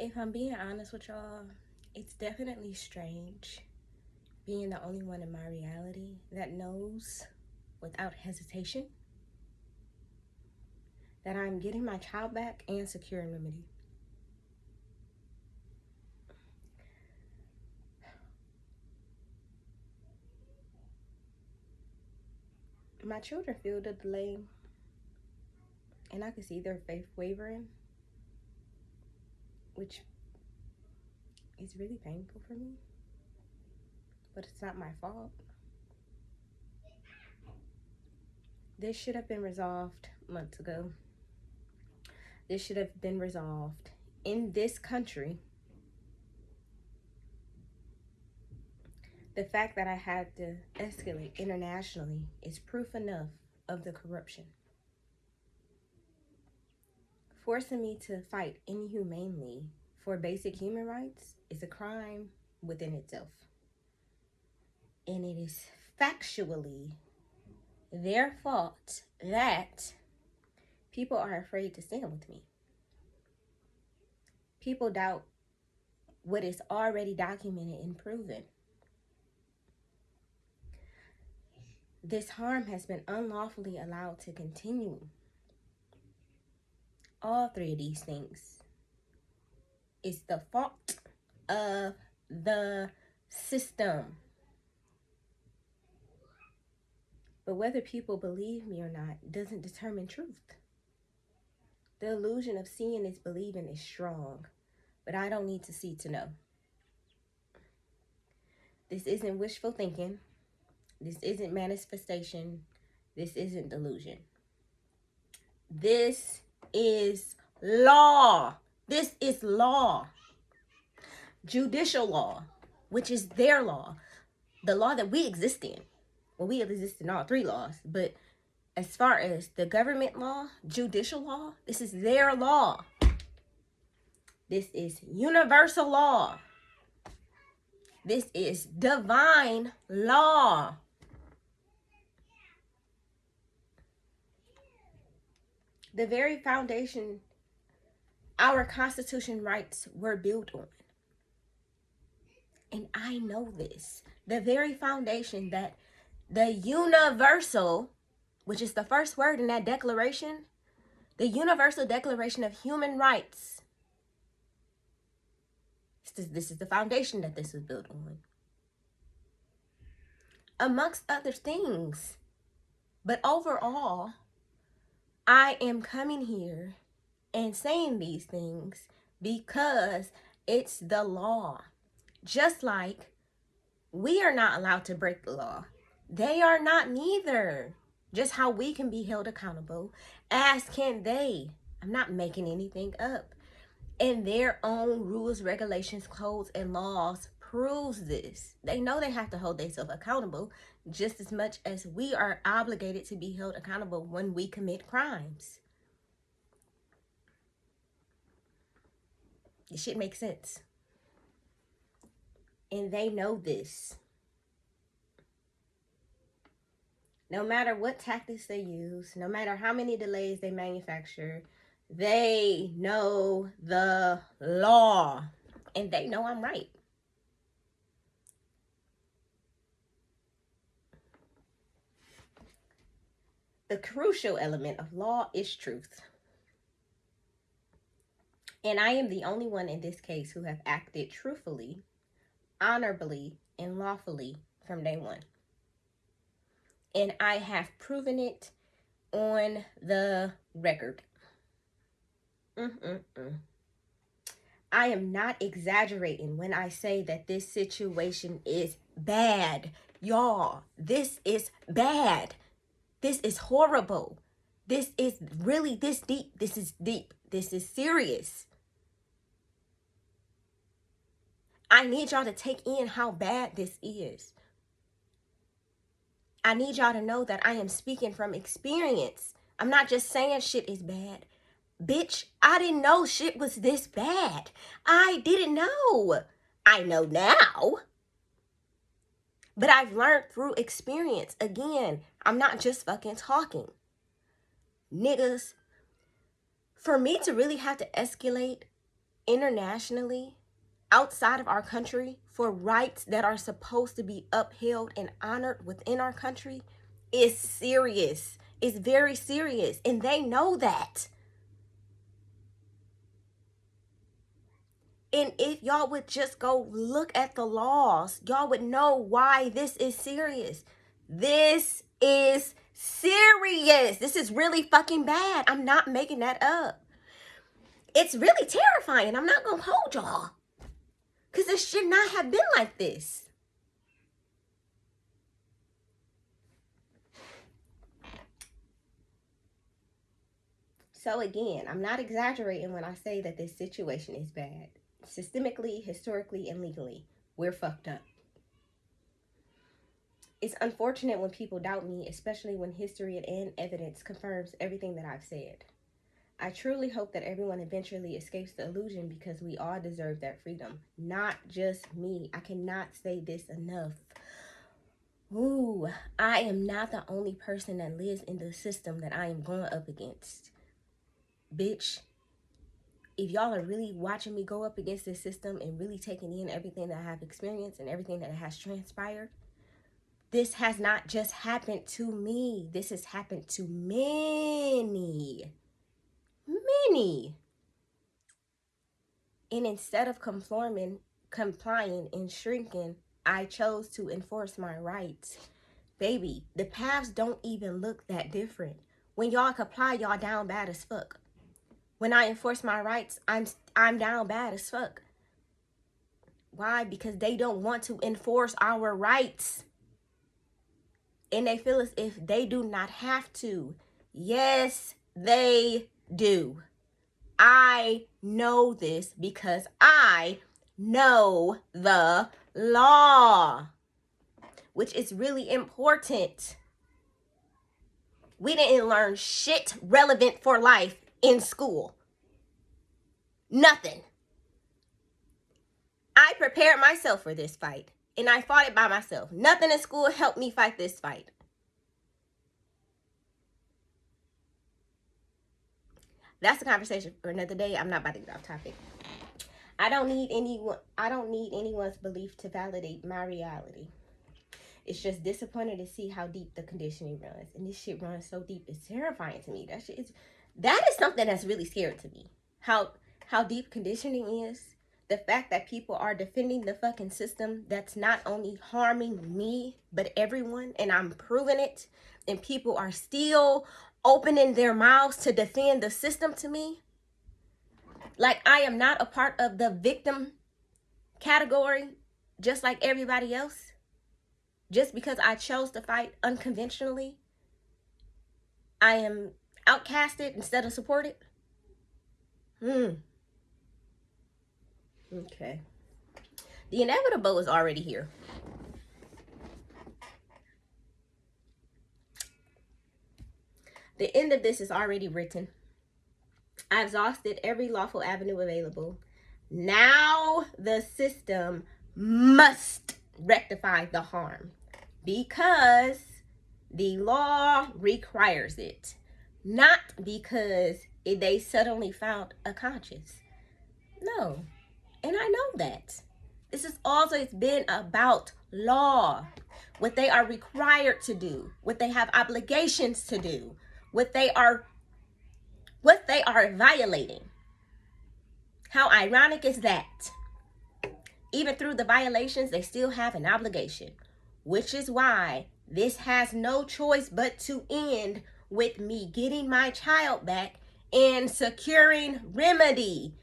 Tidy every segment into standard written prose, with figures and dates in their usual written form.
If I'm being honest with y'all, it's definitely strange being the only one in my reality that knows without hesitation that I'm getting my child back and securing remedy. My children feel the delay, and I can see their faith wavering, which is really painful for me, but it's not my fault. This should have been resolved months ago. This should have been resolved in this country. The fact that I had to escalate internationally is proof enough of the corruption. Forcing me to fight inhumanely for basic human rights is a crime within itself. And it is factually their fault that people are afraid to stand with me. People doubt what is already documented and proven. This harm has been unlawfully allowed to continue. All three of these things is the fault of the system. But whether people believe me or not doesn't determine truth. The illusion of seeing is believing is strong, but I don't need to see to know. This isn't wishful thinking. This isn't manifestation. This isn't delusion. This is law. This is law. Judicial law, which is their law. The law that we exist in. Well, we exist in all three laws, but as far as the government law, judicial law, this is their law. This is universal law. This is divine law. The very foundation our Constitution rights were built on. And I know this. The very foundation that the universal, which is the first word in that declaration, the Universal Declaration of Human Rights. This is the foundation that this is built on. Amongst other things. But overall, I am coming here and saying these things because it's the law. Just like we are not allowed to break the law. They are not neither. Just how we can be held accountable, as can they. I'm not making anything up. And their own rules, regulations, codes, and laws proves this. They know they have to hold themselves accountable just as much as we are obligated to be held accountable when we commit crimes. This shit makes sense. And they know this. No matter what tactics they use, no matter how many delays they manufacture, they know the law. And they know I'm right. The crucial element of law is truth. And I am the only one in this case who have acted truthfully, honorably, and lawfully from day one. And I have proven it on the record. I am not exaggerating when I say that this situation is bad. Y'all, this is bad. This is horrible. This is really this deep. This is deep. This is serious. I need y'all to take in how bad this is. I need y'all to know that I am speaking from experience. I'm not just saying shit is bad. Bitch, I didn't know shit was this bad. I didn't know. I know now. But I've learned through experience. Again, I'm not just fucking talking. Niggas, for me to really have to escalate internationally, outside of our country, for rights that are supposed to be upheld and honored within our country is serious. It's very serious. And they know that. And if y'all would just go look at the laws, y'all would know why this is serious. This is serious. This is really fucking bad. I'm not making that up. It's really terrifying. I'm not gonna hold y'all. Because it should not have been like this. So again, I'm not exaggerating when I say that this situation is bad. Systemically, historically, and legally, we're fucked up. It's unfortunate when people doubt me, especially when history and evidence confirms everything that I've said. I truly hope that everyone eventually escapes the illusion because we all deserve that freedom. Not just me. I cannot say this enough. Ooh, I am not the only person that lives in the system that I am going up against. Bitch, if y'all are really watching me go up against this system and really taking in everything that I have experienced and everything that has transpired, this has not just happened to me. This has happened to many. And instead of complying, and shrinking, I chose to enforce my rights. Baby, the paths don't even look that different. When y'all comply, y'all down bad as fuck. When I enforce my rights, I'm down bad as fuck. Why? Because they don't want to enforce our rights. And they feel as if they do not have to. Yes, they do. I know this because I know the law, which is really important. We didn't learn shit relevant for life in school. Nothing. I prepared myself for this fight, and I fought it by myself. Nothing in school helped me fight this fight. That's a conversation for another day. I'm not about to get off topic. I don't need anyone's belief to validate my reality. It's just disappointing to see how deep the conditioning runs. And this shit runs so deep, it's terrifying to me. That is something that's really scary to me. How deep conditioning is. The fact that people are defending the fucking system that's not only harming me, but everyone, and I'm proving it, and people are still opening their mouths to defend the system to me. Like I am not a part of the victim category, just like everybody else. Just because I chose to fight unconventionally, I am outcasted instead of supported. Okay. The inevitable is already here. The end of this is already written. I exhausted every lawful avenue available. Now the system must rectify the harm because the law requires it, not because they suddenly found a conscience. No, and I know that. This has always been about law, what they are required to do, what they have obligations to do, what they are violating. How ironic is that? Even through the violations, they still have an obligation, which is why this has no choice but to end with me getting my child back and securing remedy.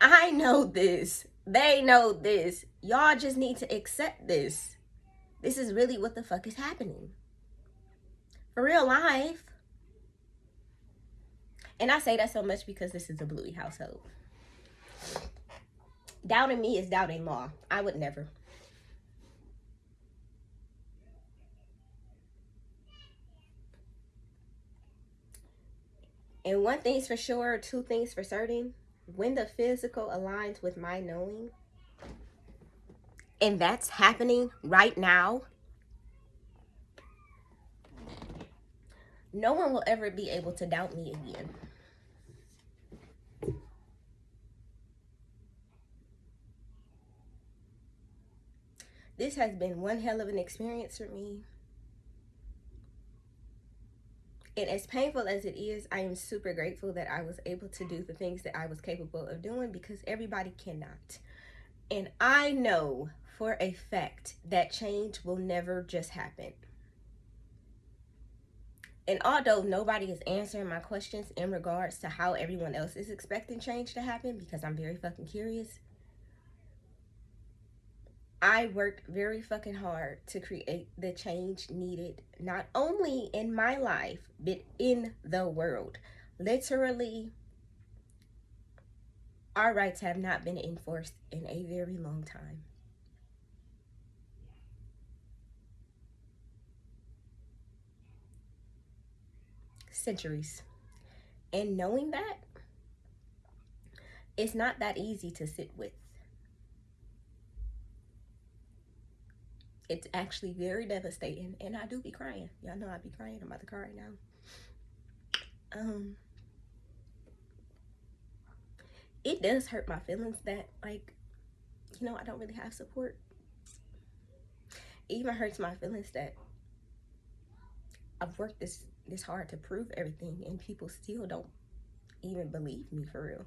I know this. They know this. Y'all just need to accept this. This is really what the fuck is happening. For real life. And I say that so much because this is a Bluey household. Doubting me is doubting law. I would never. And one thing's for sure, two things for certain. When the physical aligns with my knowing, and that's happening right now, no one will ever be able to doubt me again. This has been one hell of an experience for me. And as painful as it is, I am super grateful that I was able to do the things that I was capable of doing, because everybody cannot. And I know for a fact that change will never just happen. And although nobody is answering my questions in regards to how everyone else is expecting change to happen, because I'm very fucking curious, I worked very fucking hard to create the change needed, not only in my life, but in the world. Literally, our rights have not been enforced in a very long time. Centuries. And knowing that, it's not that easy to sit with. It's actually very devastating, and I do be crying. Y'all know I be crying. I'm about to cry right now. It does hurt my feelings that, like, I don't really have support. It even hurts my feelings that I've worked this hard to prove everything, and people still don't even believe me for real.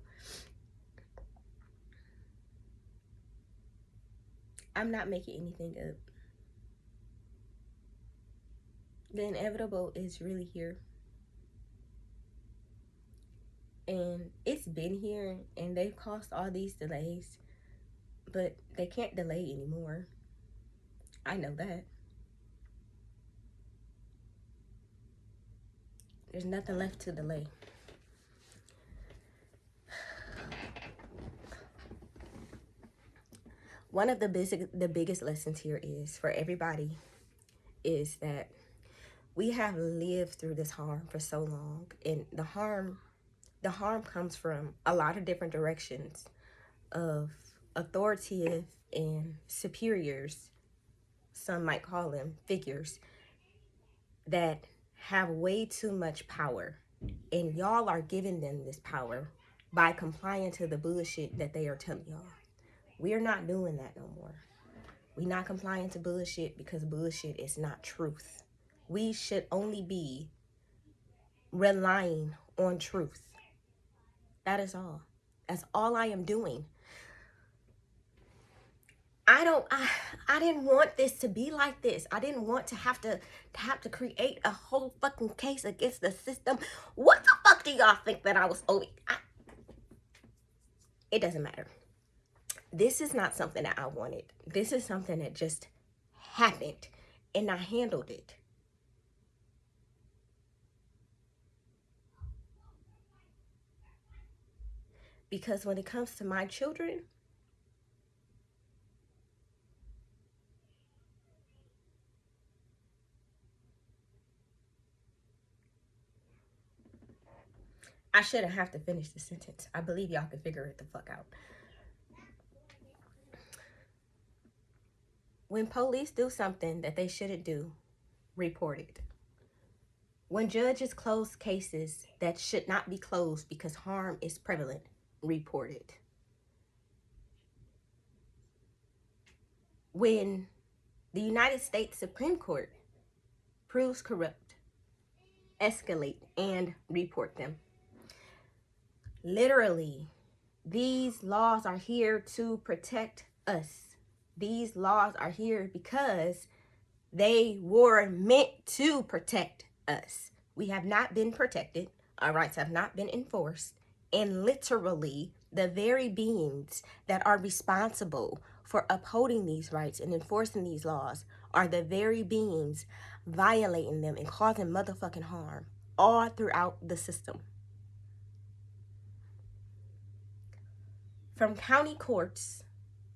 I'm not making anything up. The inevitable is really here. And it's been here, and they've caused all these delays, but they can't delay anymore. I know that. There's nothing left to delay. One of the biggest lessons here is for everybody is that we have lived through this harm for so long, and the harm comes from a lot of different directions of authoritative and superiors, some might call them figures, that have way too much power, and y'all are giving them this power by complying to the bullshit that they are telling y'all. We're not doing that no more. We're not complying to bullshit because bullshit is not truth. We should only be relying on truth. That is all. That's all I am doing. I didn't want this to be like this. I didn't want to have to create a whole fucking case against the system. What the fuck do y'all think that I was over? It doesn't matter. This is not something that I wanted. This is something that just happened, and I handled it. Because when it comes to my children, I shouldn't have to finish the sentence. I believe y'all can figure it the fuck out. When police do something that they shouldn't do, report it. When judges close cases that should not be closed because harm is prevalent, report it. When the United States Supreme Court proves corrupt, escalate and report them. Literally, these laws are here to protect us. These laws are here because they were meant to protect us. We have not been protected. Our rights have not been enforced. And literally, the very beings that are responsible for upholding these rights and enforcing these laws are the very beings violating them and causing motherfucking harm all throughout the system. From county courts,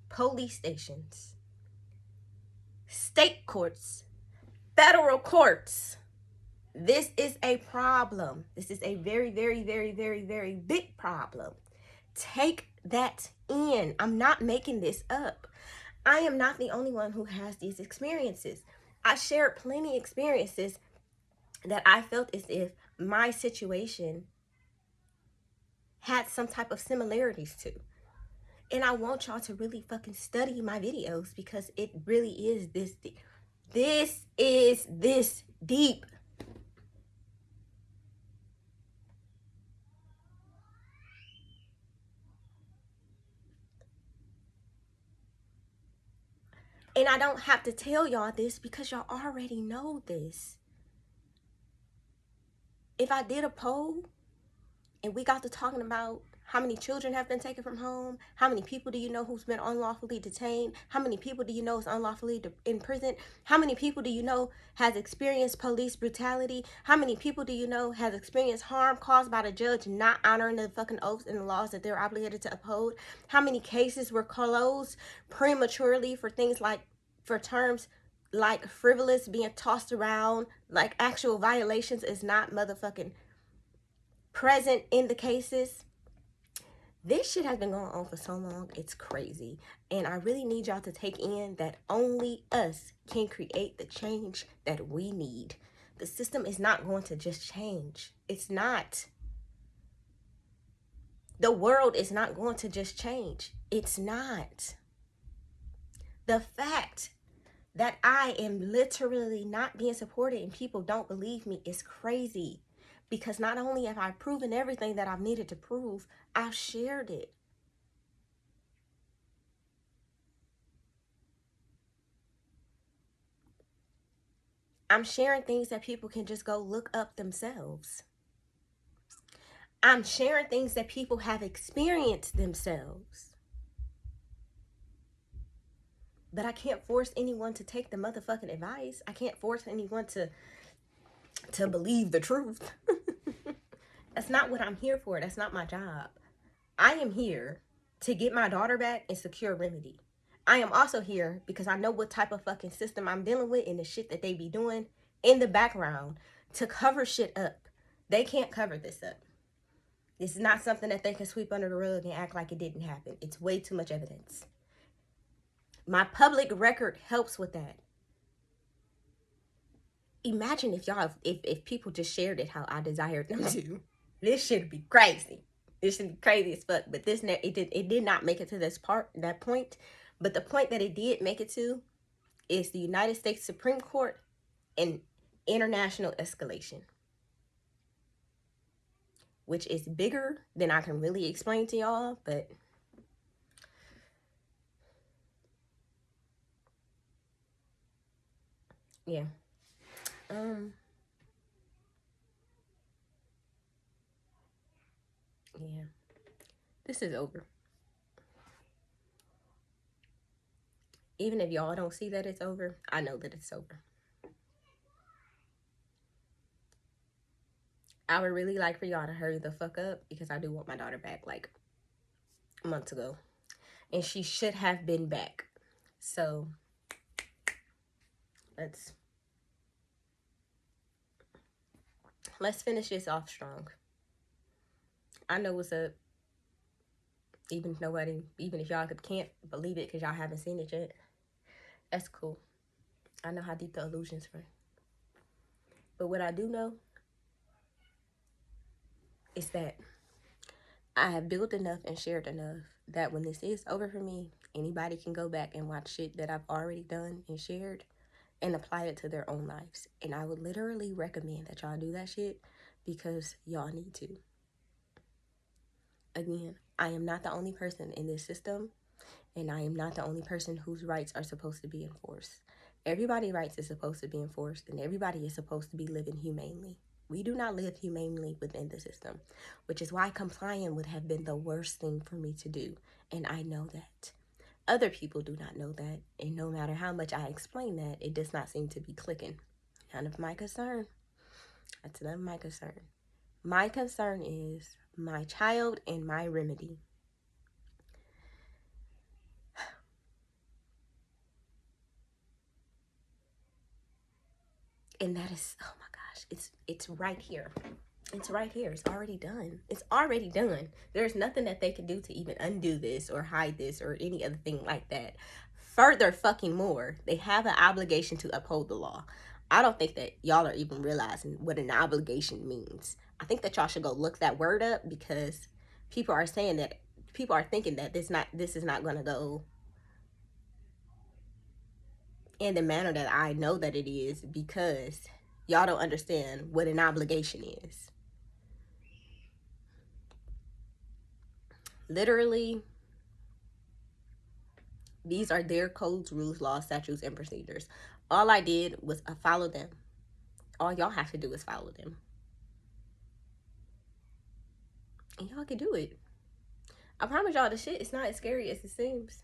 police stations, state courts, federal courts. This is a problem. This is a very, very, very, very, very big problem. Take that in. I'm not making this up. I am not the only one who has these experiences. I shared plenty of experiences that I felt as if my situation had some type of similarities to. And I want y'all to really fucking study my videos because it really is this deep. This is this deep. And I don't have to tell y'all this because y'all already know this. If I did a poll and we got to talking about how many children have been taken from home, how many people do you know who's been unlawfully detained, how many people do you know is unlawfully in prison, how many people do you know has experienced police brutality, how many people do you know has experienced harm caused by the judge not honoring the fucking oaths and the laws that they're obligated to uphold, how many cases were closed prematurely for things like, for terms like frivolous being tossed around, like actual violations is not motherfucking present in the cases. This shit has been going on for so long, it's crazy. And I really need y'all to take in that only us can create the change that we need. The system is not going to just change. It's not. The world is not going to just change. It's not. The fact that I am literally not being supported and people don't believe me is crazy. Because not only have I proven everything that I've needed to prove, I've shared it. I'm sharing things that people can just go look up themselves. I'm sharing things that people have experienced themselves. But I can't force anyone to take the motherfucking advice. I can't force anyone to believe the truth. That's not what I'm here for. That's not my job. I am here to get my daughter back and secure remedy. I am also here because I know what type of fucking system I'm dealing with and the shit that they be doing in the background to cover shit up. They can't cover this up. This is not something that they can sweep under the rug and act like it didn't happen. It's way too much evidence. My public record helps with that. Imagine if y'all, if people just shared it how I desired them to. This should be crazy. This should be crazy as fuck. But it did not make it to that point. But the point that it did make it to is the United States Supreme Court and international escalation, which is bigger than I can really explain to y'all, but yeah. Yeah. This is over. Even if y'all don't see that it's over, I know that it's over. I would really like for y'all to hurry the fuck up because I do want my daughter back like months ago. And she should have been back. So let's finish this off strong. I know what's up. Even if y'all can't believe it because y'all haven't seen it yet. That's cool. I know how deep the illusions were. But what I do know is that I have built enough and shared enough that when this is over for me, anybody can go back and watch shit that I've already done and shared and apply it to their own lives. And I would literally recommend that y'all do that shit because y'all need to. Again, I am not the only person in this system, and I am not the only person whose rights are supposed to be enforced. Everybody's rights is supposed to be enforced, and everybody is supposed to be living humanely. We do not live humanely within the system, which is why complying would have been the worst thing for me to do, and I know that. Other people do not know that, and no matter how much I explain that, it does not seem to be clicking. None of my concern. That's none of my concern. My concern is my child and my remedy. And that is, oh my gosh, it's right here. It's right here. It's already done. It's already done. There's nothing that they can do to even undo this or hide this or any other thing like that. Further fucking more, they have an obligation to uphold the law. I don't think that y'all are even realizing what an obligation means. I think that y'all should go look that word up because people are saying that people are thinking that this is not going to go in the manner that I know that it is, because y'all don't understand what an obligation is. Literally, these are their codes, rules, laws, statutes, and procedures. All I did was follow them. All y'all have to do is follow them. And y'all can do it. I promise y'all, the shit is not as scary as it seems.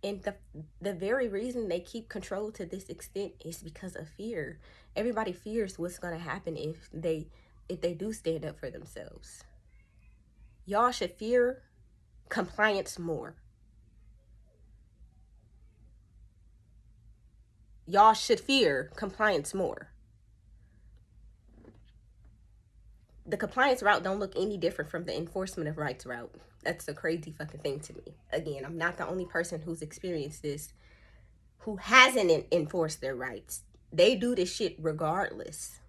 And the very reason they keep control to this extent is because of fear. Everybody fears what's gonna happen if they do stand up for themselves. Y'all should fear compliance more. Y'all should fear compliance more. The compliance route don't look any different from the enforcement of rights route. That's a crazy fucking thing to me. Again, I'm not the only person who's experienced this, who hasn't enforced their rights. They do this shit regardless.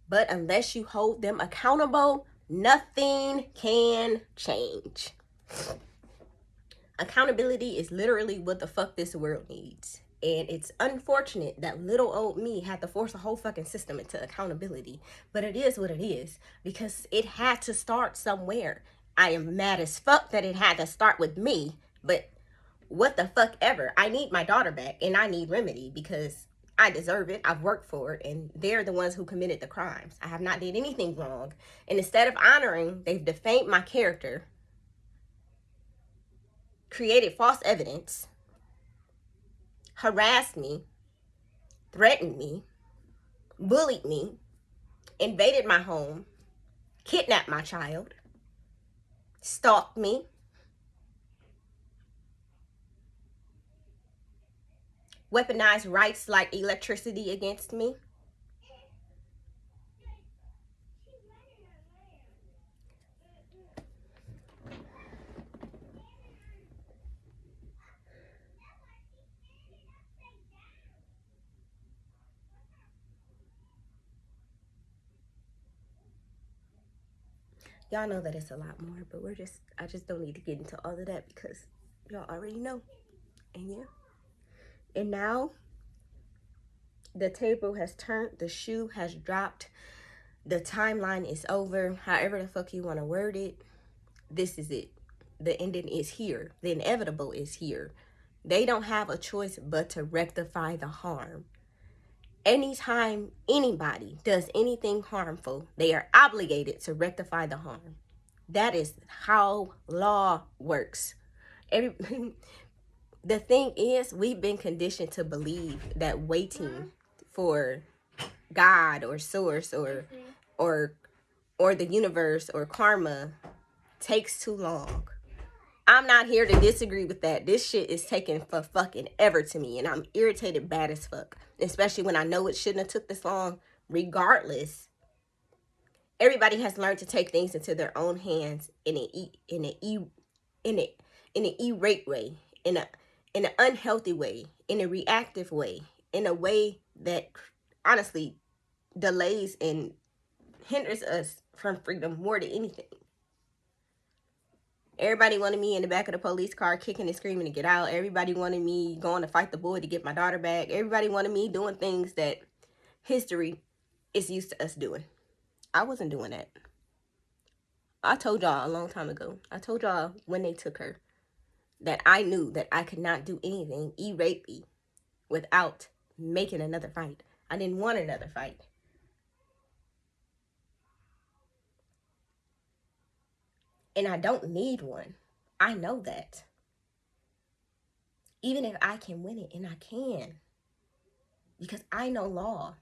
But unless you hold them accountable, nothing can change. Accountability is literally what the fuck this world needs. And it's unfortunate that little old me had to force a whole fucking system into accountability. But it is what it is, because it had to start somewhere. I am mad as fuck that it had to start with me. But what the fuck ever. I need my daughter back, and I need remedy, because I deserve it. I've worked for it, and they're the ones who committed the crimes. I have not did anything wrong. And instead of honoring, they've defamed my character, created false evidence, harassed me, threatened me, bullied me, invaded my home, kidnapped my child, stalked me, weaponized rights like electricity against me. Y'all know that it's a lot more, but I just don't need to get into all of that, because y'all already know. And yeah. And now the table has turned, the shoe has dropped, the timeline is over. However the fuck you want to word it, this is it. The ending is here. The inevitable is here. They don't have a choice but to rectify the harm. Anytime anybody does anything harmful, they are obligated to rectify the harm. That is how law works. The thing is, we've been conditioned to believe that waiting for God or source or the universe or karma takes too long. I'm not here to disagree with that. This shit is taking for fucking ever to me, and I'm irritated bad as fuck. Especially when I know it shouldn't have took this long. Regardless, everybody has learned to take things into their own hands in an irate way, in an unhealthy way, in a reactive way, in a way that honestly delays and hinders us from freedom more than anything. Everybody wanted me in the back of the police car kicking and screaming to get out. Everybody wanted me going to fight the boy to get my daughter back. Everybody wanted me doing things that history is used to us doing. I wasn't doing that. I told y'all a long time ago. I told y'all when they took her that I knew that I could not do anything irately without making another fight. I didn't want another fight. And I don't need one. I know that. Even if I can win it, and I can. Because I know law.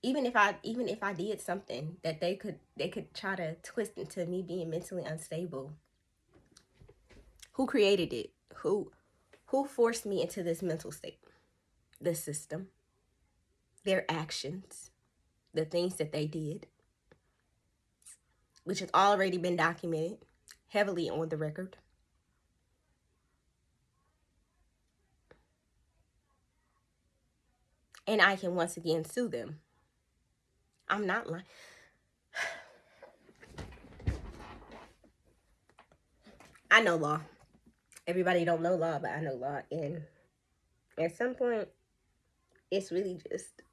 Even if I did something that they could try to twist into me being mentally unstable. Who created it? Who forced me into this mental state? The system. Their actions. The things that they did. Which has already been documented heavily on the record. And I can once again sue them. I'm not lying. I know law. Everybody don't know law, but I know law. And at some point, it's really just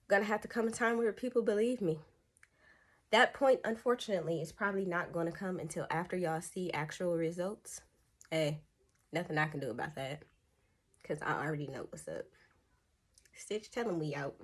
gonna have to come a time where people believe me. That point, unfortunately, is probably not going to come until after y'all see actual results. Hey, nothing I can do about that, because I already know what's up. Stitch, tell them we out.